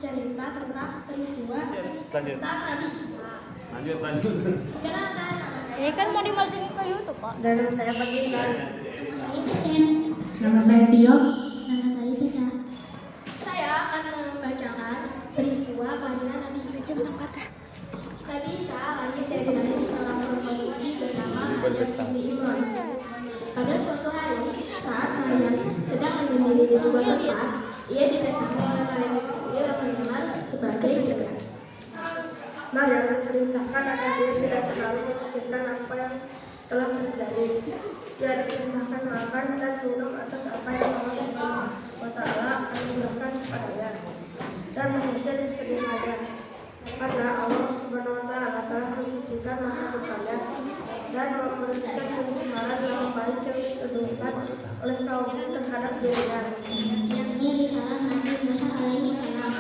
cerita tentang peristiwa tentang Nabi Isa. Lanjut. Kenalkan, nama saya. Kan mau dimasukin ke YouTube, Pak. Dan nama saya Baginda. Nama saya Husen. Nama saya Tio. Nama saya Cica. Saya akan membacakan peristiwa kelahiran Nabi Isa. Nabi Isa lahir dari rahim seorang perempuan suci bernama Maryam binti Imran. Pada suatu hari, saat Maryam sedang menyendiri di sebuah tempat, ia didatangi oleh malaikat Jibril yang menyamar sebagai Jibril. Maryam diperintahkan agar dia tidak terlalu memikirkan apa yang telah terjadi. Dia diperintahkan makan dan minum atas apa yang Allah Subhanahu wa Ta'ala anugerahkan kepadanya dan mengusir kesedihannya. Karena Allah Subhanahu wa Ta'ala telah mensucikan masa depannya dan membersihkan pencemaran nama baik yang dituduhkan oleh kaumnya terhadap dirinya. Yakni risalah Nabi Musa alaihi salam.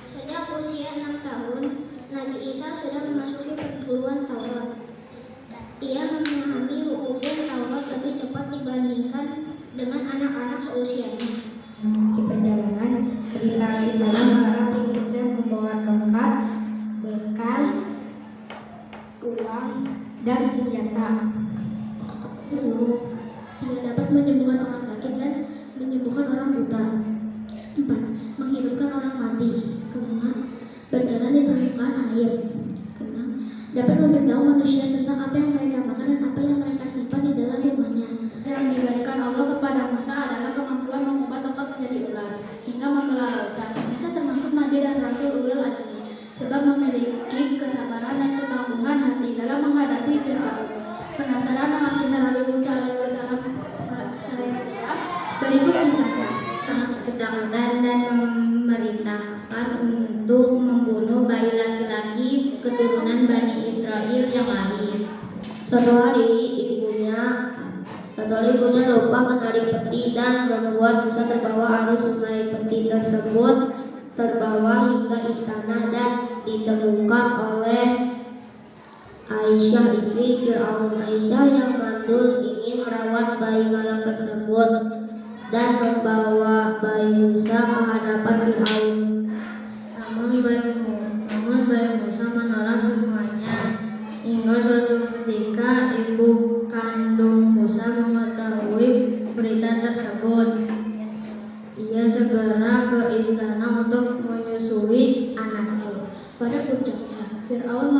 Sejak usia 6 tahun, Nabi Isa sudah memasuki perguruan Taurat. Ia memahami hukum Taurat lebih cepat dibandingkan dengan anak-anak seusianya. Di perjalanan, Isa melarang pengikutnya membawa tongkat, bekal, uang, dan senjata. Ia dapat menyembuhkan orang sakit dan menyembuhkan orang buta. 4. Menghidupkan orang mati. 5. Berjalan di permukaan air. 6. Dapat memberitahu manusia tentang apa yang mereka makan dan apa yang mereka simpan di dalam rumahnya. Yang diberikan Allah kepada Musa adalah kemampuan mengubah tongkat menjadi ular hingga membelah lautan. Musa termasuk nabi dan rasul ulul azmi, sebab memiliki kesabaran dan ketangguhan hati dalam menghadapi Fir'aun. Penasaran dengan kisah Nabi Musa alaihissalam? Berikut kisahnya. Ketakutan dan memerintahkan untuk membunuh bayi laki-laki keturunan Bani Israel yang lahir. Suatu hari ibunya lupa menarik peti dan membuat Musa terbawa arus sungai. Peti tersebut terbawa hingga istana dan ditemukan oleh Aisyah, istri Fir'aun. Aisyah yang mandul ingin merawat bayi malang tersebut dan membawa bayi Musa ke hadapan Fir'aun. Namun bayi Musa menolak semuanya. Hingga suatu ketika ibu kandung Musa mengetahui berita tersebut. Ia segera ke istana untuk menyusui anaknya. Pada puncaknya, Fir'aun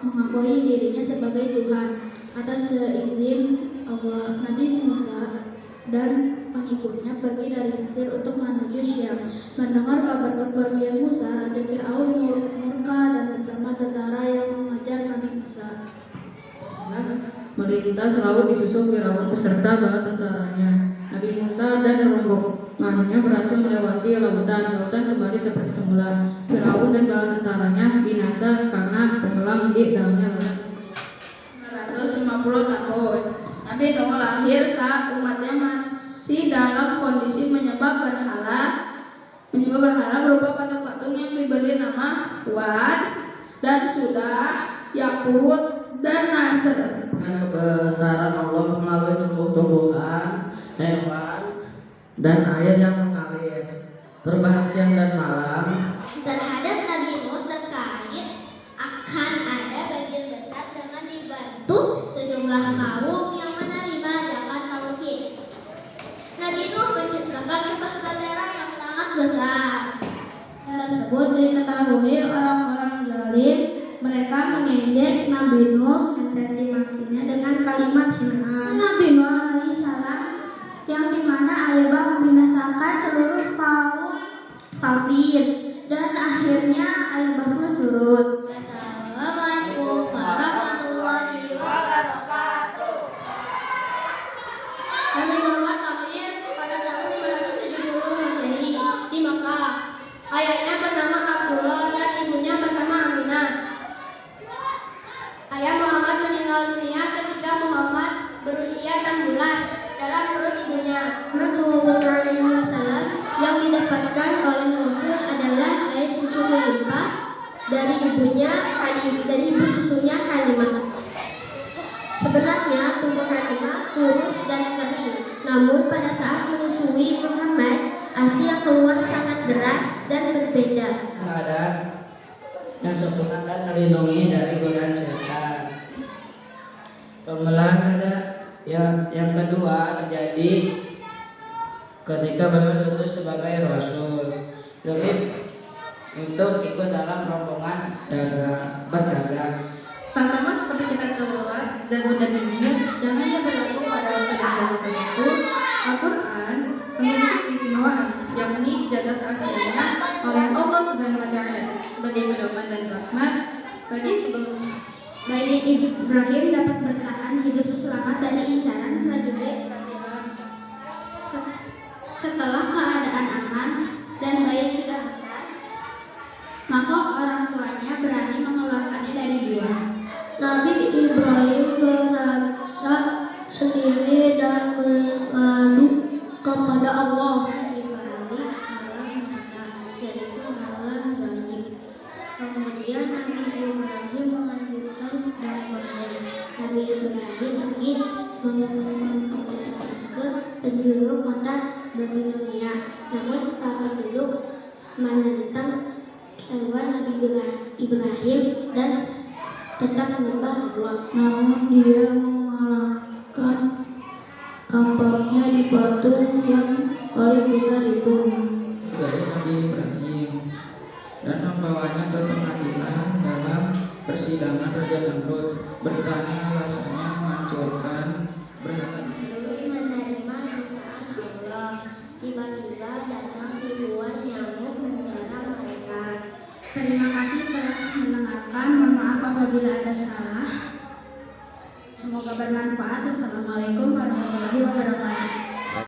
mengakui dirinya sebagai Tuhan. Atas seizin Allah, Nabi Musa dan pengikutnya pergi dari Mesir untuk menuju Syam. Mendengar kabar kepergian Musa, Raja Fir'aun murka dan bersama tentara yang mengejar Nabi Musa. Melintas laut disusul Firaun beserta bala tentaranya. Nabi Musa dan rombongannya berhasil melewati lautan. Lautan kembali seperti semula. Firaun dan bala tentaranya binasa karena tenggelam di dalamnya lautan. 950 tahun. Nabi Nuh lahir saat umatnya masih dalam kondisi menyembah berhala berupa patung-patung yang diberi nama Wad dan Sudah, Yakut, dan Nasr. Dengan kebesaran Allah melalui tumbuh-tumbuhan, hewan, dan air yang mengalir, perubahan siang dan malam. Terhadap Nabi Nuh terkait akan ada banjir besar dengan dibantu sejumlah kaum yang menerima zakat tauhid. Nabi Nuh menciptakan bahtera yang sangat besar. Tersebut diketahui orang-orang zalim. Mereka mengejek Nabi Nuh, mencaci makinya dengan kalimat hinaan. Nabi Nuh alaihissalam yang dimana air bah membinasakan seluruh kaum kafir dan akhirnya air bah pun surut. Assalamualaikum warahmatullahi wabarakatuh. Nabi Muhammad lahir pada tahun 570 Masehi di Makkah. Ayahnya bernama Abdullah dan ibunya bernama Aminah. Ayah Muhammad meninggal dunia ketika Muhammad berusia 6 bulan dalam perut ibunya. Rasulullah SAW yang didapatkan oleh Rasul adalah air susu melimpah dari ibu susunya Halimah. Sebenarnya tubuh Halimah kurus dan kering, namun pada saat menyusui Muhammad, ASI yang keluar sangat deras dan berbeda. keadaan yang sempurna dan terlindungi dari godaan setan. Pembelahan dada yang kedua terjadi ketika beliau diutus sebagai rasul. Jadi itu ikut dalam rombongan berdagang. Tak sama seperti kita Taurat, Zabur dan Injil yang hanya berlaku pada zaman tertentu, Al-Quran memiliki keistimewaan, yakni dijaga keasliannya oleh Allah Subhanahu Wa Taala sebagai pedoman dan rahmat bagi sebelum Bayi Ibrahim dapat bertahan hidup selamat dari incaran prajurit Babylon. Setelah keadaan aman dan bayi sudah besar, maka orang tuanya berani mengeluarkannya dari gua. Nabi Ibrahim merasa sendiri dan mengadu kepada Allah di balik alam nyata, yaitu alam gaib. Kemudian Nabi Ibrahim melanjutkan dakwahnya. Nabi Ibrahim pergi ke penduduk kota Babilonia. Namun para penduduk menentang seruan Nabi Ibrahim dan tetap menyembah Allah. Namun dia mengalahkan kapalnya di batu yang paling besar itu. Dari Nabi Ibrahim dan membawanya ke pengadilan dalam persidangan Raja Namrud, bertanya alasannya menghancurkan berhala. Menerima siksaan Allah, tiba-tiba datang ribuan nyamuk menyerang mereka. Terima kasih telah mendengarkan. Mohon maaf apabila ada salah. Semoga bermanfaat. Wassalamualaikum